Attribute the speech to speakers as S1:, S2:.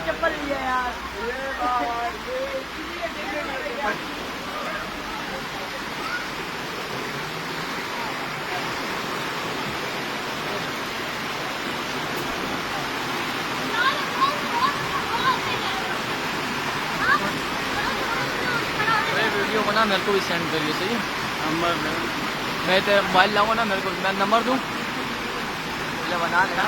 S1: चप्पल लिया यार।
S2: वीडियो बना मेरे को भी सेंड करिए, सही है। नंबर मैं तेरा मोबाइल लाऊंगा ना, मेरे को मैं नंबर दूँ, बना लेना।